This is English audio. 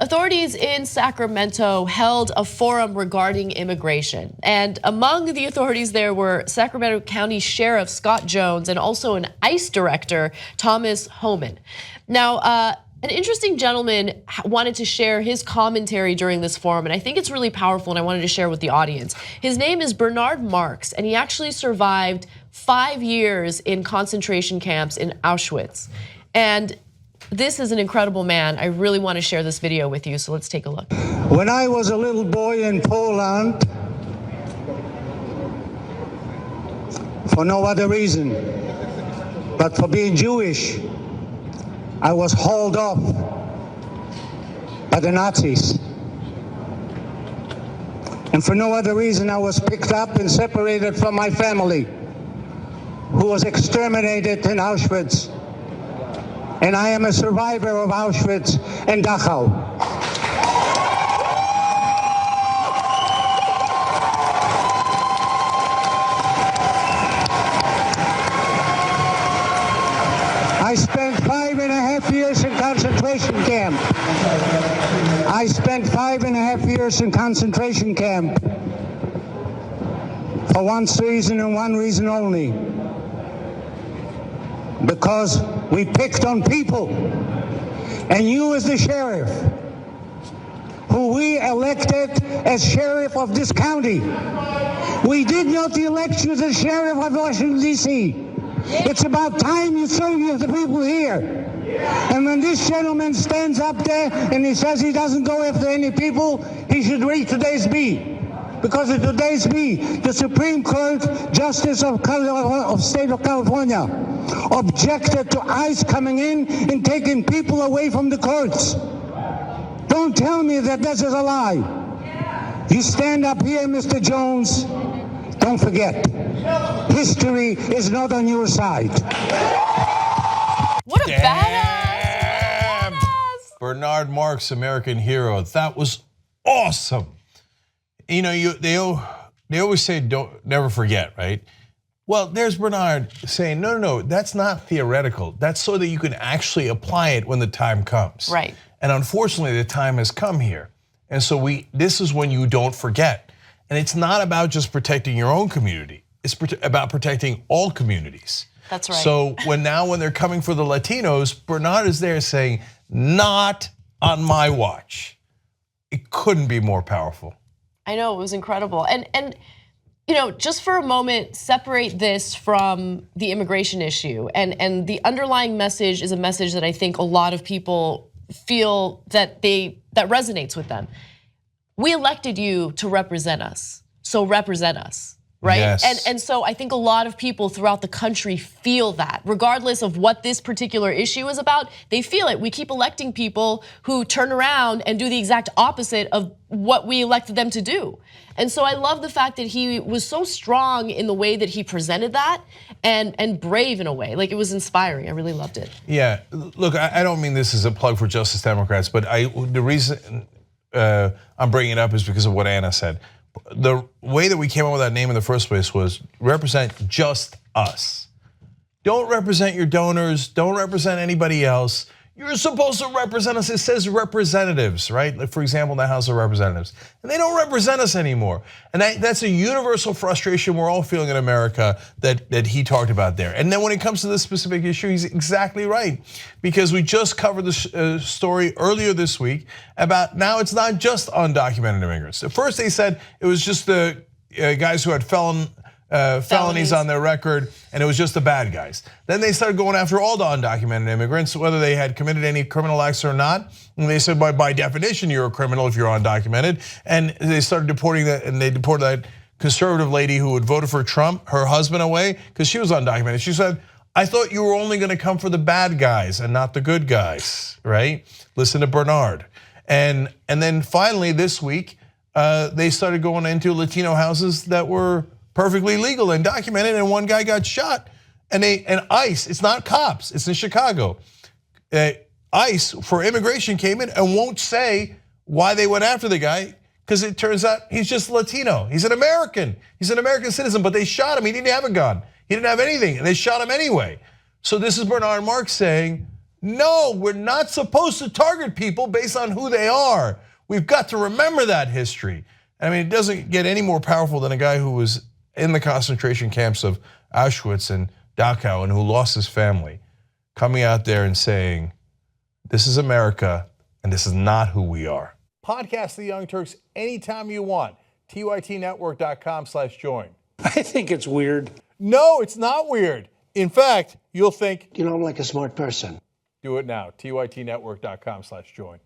Authorities in Sacramento held a forum regarding immigration. And among the authorities there were Sacramento County Sheriff Scott Jones and also an ICE director, Thomas Homan. Now, an interesting gentleman wanted to share his commentary during this forum, and I think it's really powerful, and I wanted to share with the audience. His name is Bernard Marx, and he actually survived 5 years in concentration camps in Auschwitz. And this is an incredible man. I really want to share this video with you, so let's take a look. When I was a little boy in Poland, for no other reason but for being Jewish, I was hauled off by the Nazis. And for no other reason, I was picked up and separated from my family, who was exterminated in Auschwitz. And I am a survivor of Auschwitz and Dachau. I spent 5.5 years in concentration camp. I spent 5.5 years in concentration camp for one reason and one reason only. Because we picked on people. And you as the sheriff, who we elected as sheriff of this county, we did not elect you as sheriff of Washington, D.C. It's about time you serve the people here. And when this gentleman stands up there and he says he doesn't go after any people, he should read today's Bee. Because in today's Bee, the Supreme Court Justice of State of California objected to ICE coming in and taking people away from the courts. Don't tell me that this is a lie. You stand up here, Mr. Jones, don't forget, history is not on your side. What a badass. Bernard Marx, American hero. That was awesome. You know, they always say never forget, right? Well, there's Bernard saying, no, that's not theoretical. That's so that you can actually apply it when the time comes. Right. And unfortunately, the time has come here. And so this is when you don't forget. And it's not about just protecting your own community. It's about protecting all communities. That's right. So when they're coming for the Latinos, Bernard is there saying, not on my watch. It couldn't be more powerful. I know, it was incredible. And you know, just for a moment, separate this from the immigration issue. And the underlying message is a message that I think a lot of people feel that resonates with them. We elected you to represent us, so represent us. Right? Yes. And so I think a lot of people throughout the country feel that, regardless of what this particular issue is about, they feel it. We keep electing people who turn around and do the exact opposite of what we elected them to do. And so I love the fact that he was so strong in the way that he presented that and brave in a way. Like, it was inspiring. I really loved it. Yeah, look, I don't mean this as a plug for Justice Democrats, but the reason I'm bringing it up is because of what Anna said. The way that we came up with that name in the first place was represent just us. Don't represent your donors, don't represent anybody else. You're supposed to represent us. It says representatives, right? Like, for example, in the House of Representatives. And they don't represent us anymore. And that's a universal frustration we're all feeling in America that he talked about there. And then when it comes to this specific issue, he's exactly right. Because we just covered the story earlier this week about now it's not just undocumented immigrants. At first they said it was just the guys who had felonies on their record, and it was just the bad guys. Then they started going after all the undocumented immigrants, whether they had committed any criminal acts or not. And they said, by definition, you're a criminal if you're undocumented. And they started deporting that, and they deported that conservative lady who had voted for Trump, her husband, away because she was undocumented. She said, I thought you were only going to come for the bad guys and not the good guys, right? Listen to Bernard. And then finally this week, they started going into Latino houses that were perfectly legal and documented, and one guy got shot. And ICE, it's not cops, it's in Chicago. ICE for immigration came in and won't say why they went after the guy, because it turns out he's just Latino. He's an American citizen, but they shot him. He didn't have a gun, he didn't have anything, and they shot him anyway. So this is Bernard Marx saying, No, we're not supposed to target people based on who they are. We've got to remember that history. I mean, it doesn't get any more powerful than a guy who was in the concentration camps of Auschwitz and Dachau and who lost his family, coming out there and saying, this is America and this is not who we are. Podcast The Young Turks anytime you want. TYTnetwork.com/join. I think it's weird. No, it's not weird. In fact, you'll think, I'm like a smart person. do it now. TYTnetwork.com/join.